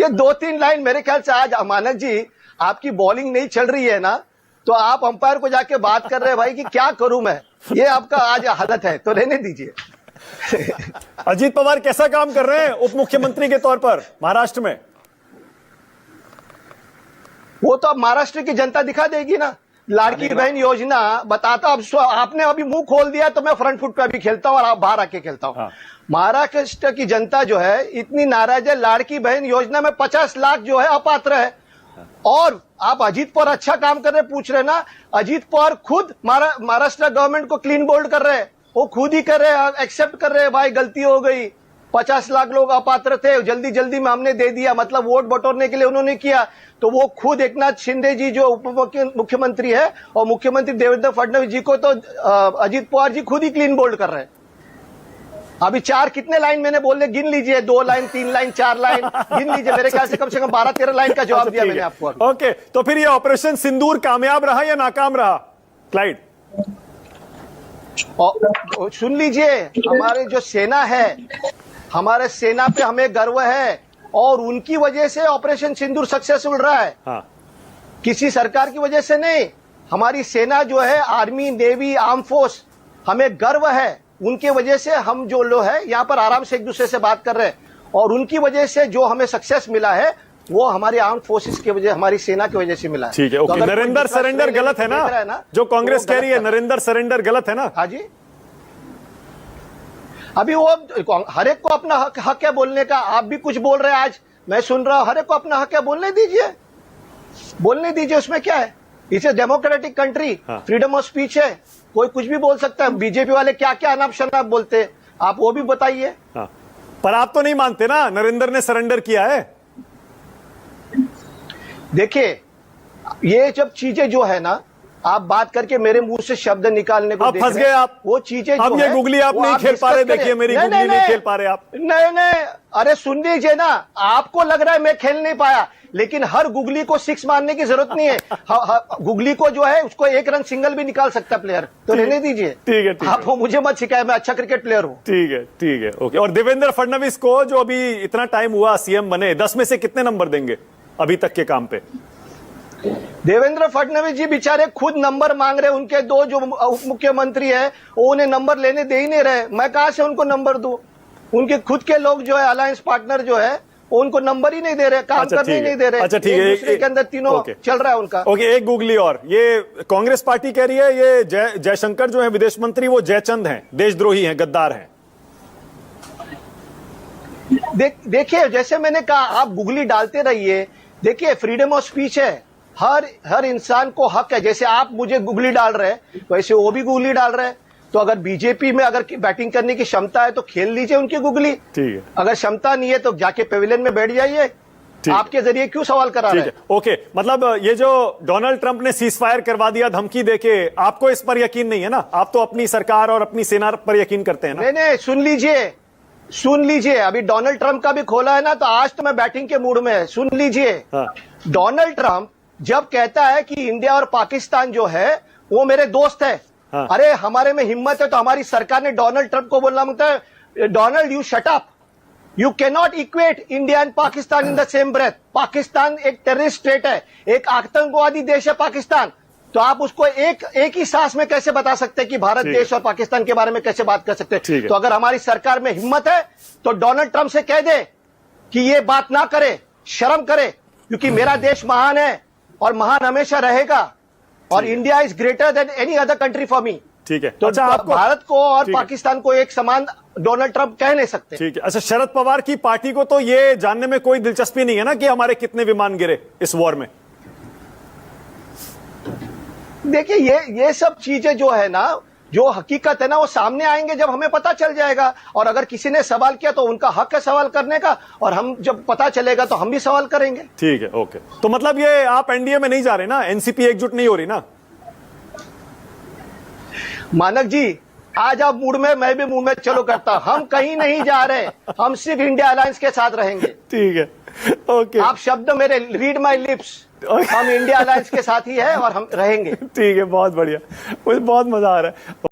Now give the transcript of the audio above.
ये 2-3 लाइन मेरे ख्याल से आज मानक जी आपकी बॉलिंग नहीं चल रही है ना, तो आप अंपायर को जाके बात कर रहे हैं भाई कि क्या करूं मैं, ये आपका आज हालत है, तो रहने दीजिए। अजीत पवार कैसा काम कर रहे हैं उप मुख्यमंत्री के तौर पर महाराष्ट्र में? वो तो अब महाराष्ट्र की जनता दिखा देगी ना। लाड़की बहन योजना बताता, अब आपने अभी मुंह खोल दिया तो मैं फ्रंट फुट पे अभी खेलता हूं और आप बाहर आके खेलता हूं। महाराष्ट्र की जनता जो है इतनी नाराज है, लाड़की बहन योजना में 50 लाख जो है अपात्र है। और आप अजीत पवार अच्छा काम कर रहे पूछ रहे ना, अजीत पवार खुद महाराष्ट्र गवर्नमेंट को क्लीन बोल्ड कर रहे हैं, वो खुद ही कर रहे हैं, एक्सेप्ट कर रहे हैं भाई गलती हो गई, 50 लाख लोग अपात्र थे, जल्दी जल्दी में हमने दे दिया, मतलब वोट बटोरने के लिए उन्होंने किया। तो वो खुद एकनाथ शिंदे जी जो उप मुख्यमंत्री है और मुख्यमंत्री देवेंद्र फडणवीस जी को तो अजीत पवार जी खुद ही क्लीन बोल्ड कर रहे हैं। अभी 4 कितने लाइन मैंने बोलने गिन लीजिए, 2 लाइन 3 लाइन 4 लाइन गिन लीजिए, मेरे ख्याल से कम 12-13 लाइन का जवाब दिया मैंने आपको। ओके, तो फिर ये ऑपरेशन सिंदूर कामयाब रहा या नाकाम रहा? क्लाइड सुन लीजिए, हमारे जो सेना है, हमारे सेना पे हमें गर्व है और उनकी वजह से ऑपरेशन सिंदूर सक्सेसफुल रहा है। हाँ। किसी सरकार की वजह से नहीं, हमारी सेना जो है, आर्मी नेवी आर्म फोर्स, हमें गर्व है, उनके वजह से हम जो लोग है यहाँ पर आराम से एक दूसरे से बात कर रहे हैं और उनकी वजह से जो हमें सक्सेस मिला है वो हमारी आर्म फोर्सेस की वजह, हमारी सेना की वजह से मिला है। ठीक है, ओके। नरेंद्र सरेंडर गलत है ना, जो कांग्रेस कह रही है नरेंद्र सरेंडर गलत है ना? हाँ जी, अभी वो हर एक को अपना हक है बोलने का, आप भी कुछ बोल रहे हैं आज, मैं सुन रहा हूं, हर एक को अपना हक है, बोलने दीजिए, उसमें क्या है? It's a democratic country, freedom of speech है, कोई कुछ भी बोल सकता है। बीजेपी वाले क्या क्या अनाप शनाप बोलते हैं, आप वो भी बताइए। पर आप तो नहीं मानते ना नरेंद्र ने सरेंडर किया है? देखिए, ये जब चीजें जो है ना, आप बात करके मेरे मुंह से शब्द निकालने को फंस गए आप। वो चीजें अब ये गुगली आप नहीं खेल पा रहे, देखिए मेरी गुगली नहीं खेल पा रहे आप। नहीं, अरे सुन लीजिए ना, आपको लग रहा है मैं खेल नहीं पाया, लेकिन हर गुगली को 6 मारने की जरूरत नहीं है। गुगली को जो है उसको 1 रन सिंगल भी निकाल सकता प्लेयर, तो रहने दीजिए। ठीक है, आप मुझे मत सिखाए, मैं अच्छा क्रिकेट प्लेयर हूँ। ठीक है, ओके। और देवेंद्र फडणवीस को जो अभी इतना टाइम हुआ सीएम बने, 10 में से कितने नंबर देंगे अभी तक के काम पे? देवेंद्र फडणवीस जी बेचारे खुद नंबर मांग रहे, उनके 2 जो उप मुख्यमंत्री है वो उन्हें नंबर लेने दे ही नहीं रहे। मैं कहां से उनको नंबर दूं? उनके खुद के लोग जो है, अलायंस पार्टनर जो है, उनको नंबर ही नहीं दे रहे, काम करने ही नहीं दे रहे। अच्छा ठीक है, दूसरे के अंदर तीनों चल रहा है उनका। ओके, एक गुगली और, ये कांग्रेस पार्टी कह रही है ये जयशंकर जो है विदेश मंत्री, वो जयचंद हैं, देशद्रोही हैं, गद्दार हैं। देखिए, जैसे मैंने कहा, आप गुगली डालते रहिए। देखिए, फ्रीडम ऑफ स्पीच है, हर इंसान को हक है। जैसे आप मुझे गुगली डाल रहे हैं, वैसे वो भी गुगली डाल रहे हैं। तो अगर बीजेपी में अगर बैटिंग करने की क्षमता है तो खेल लीजिए उनकी गुगली। ठीक है, अगर क्षमता नहीं है तो जाके पेविलियन में बैठ जाइए। आपके जरिए क्यों सवाल करा रहे हैं? ओके, मतलब ये जो डोनाल्ड ट्रंप ने सीज फायर करवा दिया धमकी देके, आपको इस पर यकीन नहीं है ना? आप तो अपनी सरकार और अपनी सेना पर यकीन करते हैं ना? नहीं, सुन लीजिए, अभी डोनाल्ड ट्रंप का भी खोला है ना, तो आज तो मैं बैटिंग के मूड में है। सुन लीजिए, डोनाल्ड ट्रंप जब कहता है कि इंडिया और पाकिस्तान जो है वो मेरे दोस्त है, अरे हमारे में हिम्मत है तो हमारी सरकार ने डोनाल्ड ट्रंप को बोलना मांगता है, Donald you shut up, you can not equate India and Pakistan in the same breath. Pakistan एक टेररिस्ट स्टेट है, एक आतंकवादी देश है पाकिस्तान। तो आप उसको एक ही सांस में कैसे बता सकते हैं कि भारत देश और पाकिस्तान के बारे में कैसे बात कर सकते हैं? तो अगर हमारी सरकार में हिम्मत है तो डोनाल्ड ट्रंप से कह दे कि ये बात ना करे, शर्म करे, क्योंकि मेरा देश महान है और महान हमेशा रहेगा और India is greater than any other country for me. ठीक है, तो अच्छा, भारत को और पाकिस्तान को एक समान डोनाल्ड ट्रंप कह नहीं सकते। ठीक है, अच्छा, शरद पवार की पार्टी को तो ये जानने में कोई दिलचस्पी नहीं है ना कि हमारे कितने विमान गिरे इस वॉर में? देखिए, ये सब चीजें जो है ना, जो हकीकत है ना, वो सामने आएंगे जब हमें पता चल जाएगा। और अगर किसी ने सवाल किया तो उनका हक है सवाल करने का, और हम जब पता चलेगा तो हम भी सवाल करेंगे। ठीक है, ओके। तो मतलब ये आप एनडीए में नहीं जा रहे ना? एनसीपी एकजुट नहीं हो रही ना? मानक जी, आज आप मूड में, मैं भी मूड में, चलो करता। हम कहीं नहीं जा रहे, हम सिर्फ इंडिया अलायंस के साथ रहेंगे। ठीक है, ओके। आप शब्द मेरे, रीड माई लिप्स, हम इंडिया अलायंस के साथ ही है और हम रहेंगे। ठीक है, बहुत बढ़िया, मुझे बहुत मजा आ रहा है।